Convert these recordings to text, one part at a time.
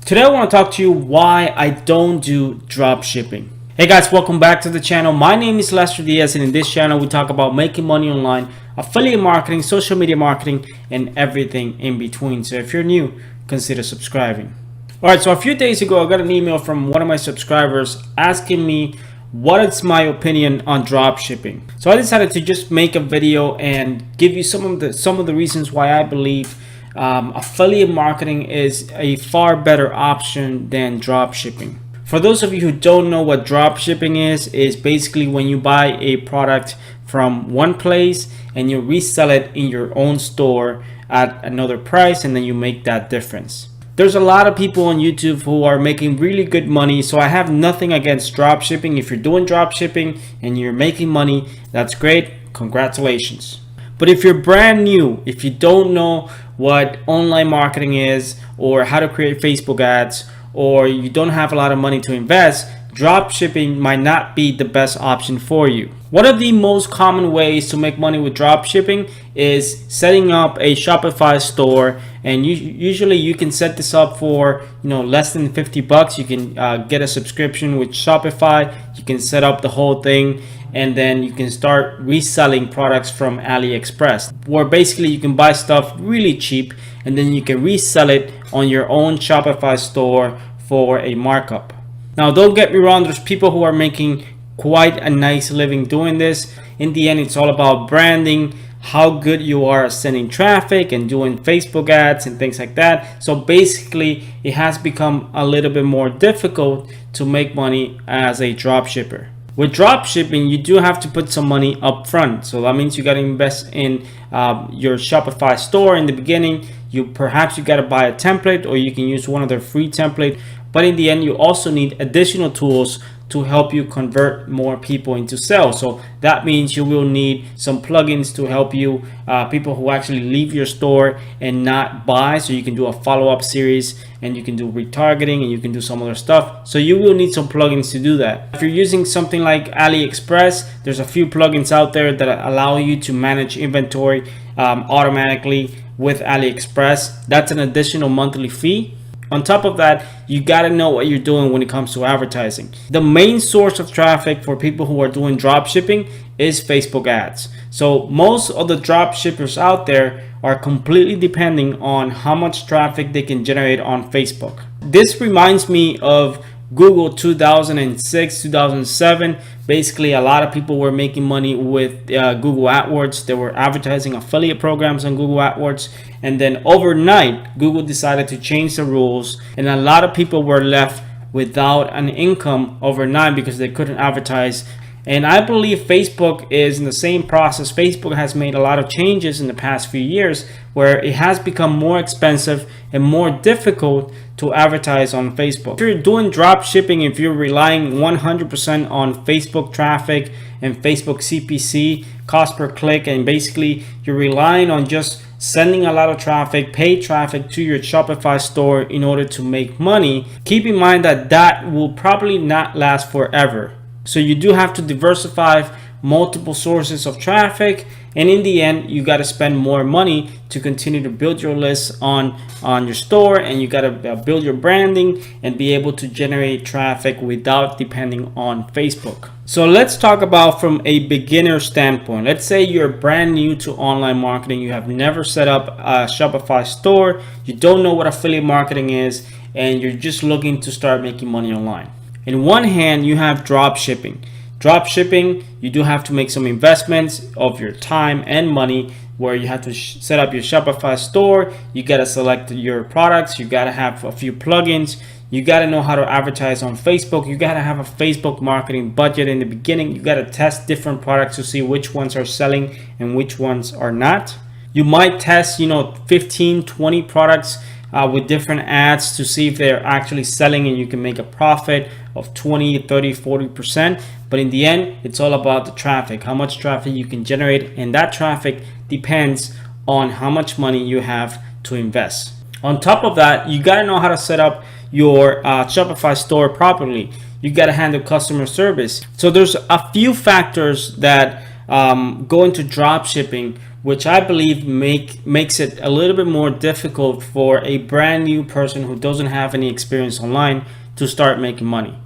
Today I want to talk to you why I don't do drop shipping. Hey guys, welcome back to the channel. My name is Lester Diaz, and in this channel we talk about making money online, affiliate marketing, social media marketing, and everything in between. So if you're new, consider subscribing. Alright, so a few days ago I got an email from one of my subscribers asking me what is my opinion on drop shipping. So I decided to just make a video and give you some of the reasons why I believe affiliate marketing is a far better option than drop shipping. For those of you who don't know what drop shipping is basically when you buy a product from one place and you resell it in your own store at another price, and then you make that difference. There's a lot of people on YouTube who are making really good money, so I have nothing against drop shipping. If you're doing drop shipping and you're making money, that's great, congratulations. But if you're brand new, if you don't know what online marketing is or how to create Facebook ads, or you don't have a lot of money to invest, drop shipping might not be the best option for you. One of the most common ways to make money with drop shipping is setting up a Shopify store, and usually you can set this up for less than $50. You can get a subscription with Shopify. You can set up the whole thing, and then you can start reselling products from AliExpress, where basically you can buy stuff really cheap and then you can resell it on your own Shopify store for a markup. Now, don't get me wrong, there's people who are making quite a nice living doing this. In the end, it's all about branding, how good you are at sending traffic and doing Facebook ads and things like that. So basically, it has become a little bit more difficult to make money as a drop shipper. With drop shipping, you do have to put some money up front. So that means you got to invest in your Shopify store in the beginning. Perhaps you got to buy a template, or you can use one of their free templates. But in the end, you also need additional tools to help you convert more people into sales. So that means you will need some plugins to help you, people who actually leave your store and not buy. So you can do a follow-up series, and you can do retargeting, and you can do some other stuff. So you will need some plugins to do that. If you're using something like AliExpress, there's a few plugins out there that allow you to manage inventory automatically with AliExpress. That's an additional monthly fee. On top of that, you got to know what you're doing when it comes to advertising. The main source of traffic for people who are doing drop shipping is Facebook ads. So most of the drop shippers out there are completely depending on how much traffic they can generate on Facebook. This reminds me of Google 2006, 2007. Basically, a lot of people were making money with Google AdWords. They were advertising affiliate programs on Google AdWords. And then overnight, Google decided to change the rules, and a lot of people were left without an income overnight because they couldn't advertise. And I believe Facebook is in the same process. Facebook has made a lot of changes in the past few years where it has become more expensive and more difficult to advertise on Facebook. If you're doing drop shipping, if you're relying 100% on Facebook traffic and Facebook CPC, cost per click, and basically you're relying on just sending a lot of traffic, paid traffic to your Shopify store in order to make money, keep in mind that that will probably not last forever. So you do have to diversify multiple sources of traffic, and in the end you got to spend more money to continue to build your list on your store, and you got to build your branding and be able to generate traffic without depending on Facebook. So let's talk about from a beginner standpoint. Let's say you're brand new to online marketing, you have never set up a Shopify store, you don't know what affiliate marketing is, and you're just looking to start making money online. In one hand, you have drop shipping. Drop shipping, you do have to make some investments of your time and money, where you have to set up your Shopify store. You got to select your products. You got to have a few plugins. You got to know how to advertise on Facebook. You got to have a Facebook marketing budget in the beginning. You got to test different products to see which ones are selling and which ones are not. You might test, 15, 20 products with different ads to see if they're actually selling, and you can make a profit of 20, 30, 40%. But in the end, it's all about the traffic, how much traffic you can generate, and that traffic depends on how much money you have to invest. On top of that, you got to know how to set up your Shopify store properly. You got to handle customer service. So there's a few factors that go into drop shipping which I believe makes it a little bit more difficult for a brand new person who doesn't have any experience online to start making money.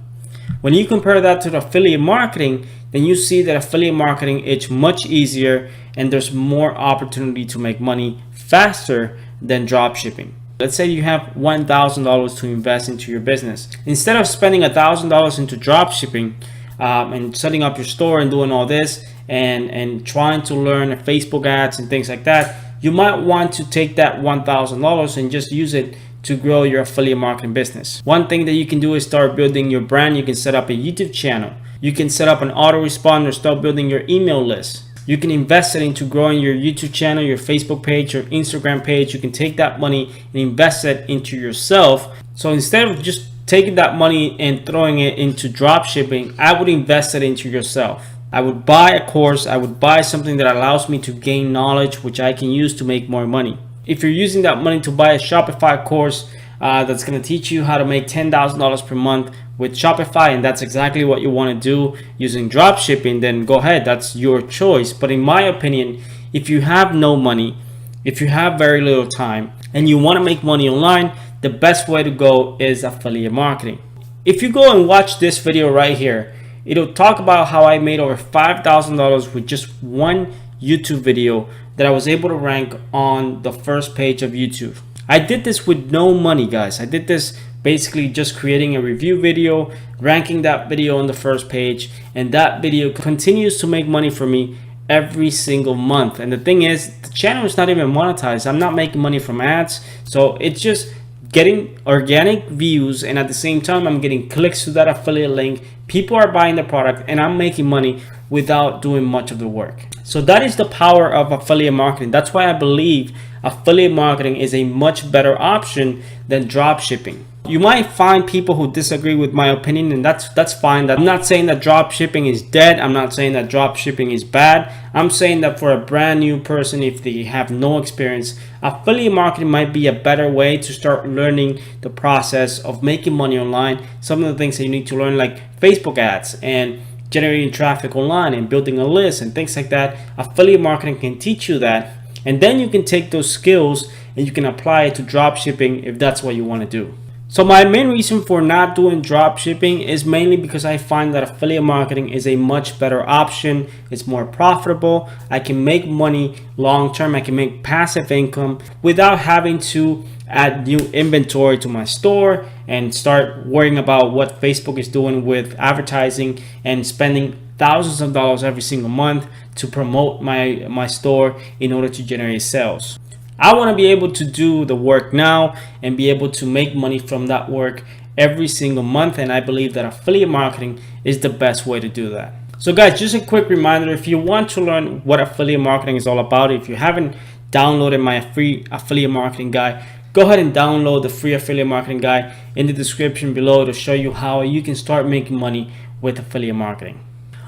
When you compare that to the affiliate marketing, then you see that affiliate marketing is much easier and there's more opportunity to make money faster than drop shipping. Let's say you have $1,000 to invest into your business. Instead of spending $1,000 into drop shipping and setting up your store and doing all this and trying to learn Facebook ads and things like that, you might want to take that $1,000 and just use it to grow your affiliate marketing business. One thing that you can do is start building your brand. You can set up a YouTube channel. You can set up an autoresponder, start building your email list. You can invest it into growing your YouTube channel, your Facebook page, your Instagram page. You can take that money and invest it into yourself. So instead of just taking that money and throwing it into drop shipping, I would invest it into yourself. I would buy a course. I would buy something that allows me to gain knowledge, which I can use to make more money. If you're using that money to buy a Shopify course that's going to teach you how to make $10,000 per month with Shopify, and that's exactly what you want to do using drop shipping, then go ahead, that's your choice. But in my opinion, if you have no money, if you have very little time and you want to make money online, the best way to go is affiliate marketing. If you go and watch this video right here, it'll talk about how I made over $5,000 with just one YouTube video that I was able to rank on the first page of YouTube. I did this with no money, guys. I did this basically just creating a review video, ranking that video on the first page, and that video continues to make money for me every single month. And the thing is, the channel is not even monetized. I'm not making money from ads, so it's just getting organic views, and at the same time I'm getting clicks to that affiliate link. People are buying the product and I'm making money without doing much of the work. So that is the power of affiliate marketing. That's why I believe affiliate marketing is a much better option than drop shipping. You might find people who disagree with my opinion, and that's fine. I'm not saying that drop shipping is dead. I'm not saying that drop shipping is bad. I'm saying that for a brand new person, if they have no experience, affiliate marketing might be a better way to start learning the process of making money online. Some of the things that you need to learn, like Facebook ads and generating traffic online and building a list and things like that. Affiliate marketing can teach you that, and then you can take those skills and you can apply it to drop shipping if that's what you want to do. So my main reason for not doing drop shipping is mainly because I find that affiliate marketing is a much better option. It's more profitable. I can make money long term. I can make passive income without having to add new inventory to my store and start worrying about what Facebook is doing with advertising and spending thousands of dollars every single month to promote my store in order to generate sales. I want to be able to do the work now and be able to make money from that work every single month, and I believe that affiliate marketing is the best way to do that. So guys, just a quick reminder, if you want to learn what affiliate marketing is all about, if you haven't downloaded my free affiliate marketing guide, go ahead and download the free affiliate marketing guide in the description below to show you how you can start making money with affiliate marketing.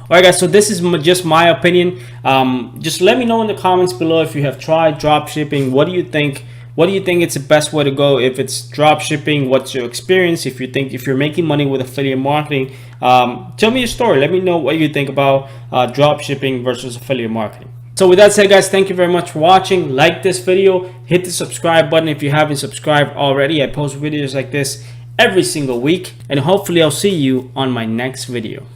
Alright guys, so this is just my opinion. Just let me know in the comments below if you have tried drop shipping. What do you think? What do you think it's the best way to go? If it's drop shipping, what's your experience? If you're making money with affiliate marketing, tell me your story. Let me know what you think about drop shipping versus affiliate marketing. So with that said, guys, thank you very much for watching. Like this video, hit the subscribe button if you haven't subscribed already. I post videos like this every single week, and hopefully I'll see you on my next video.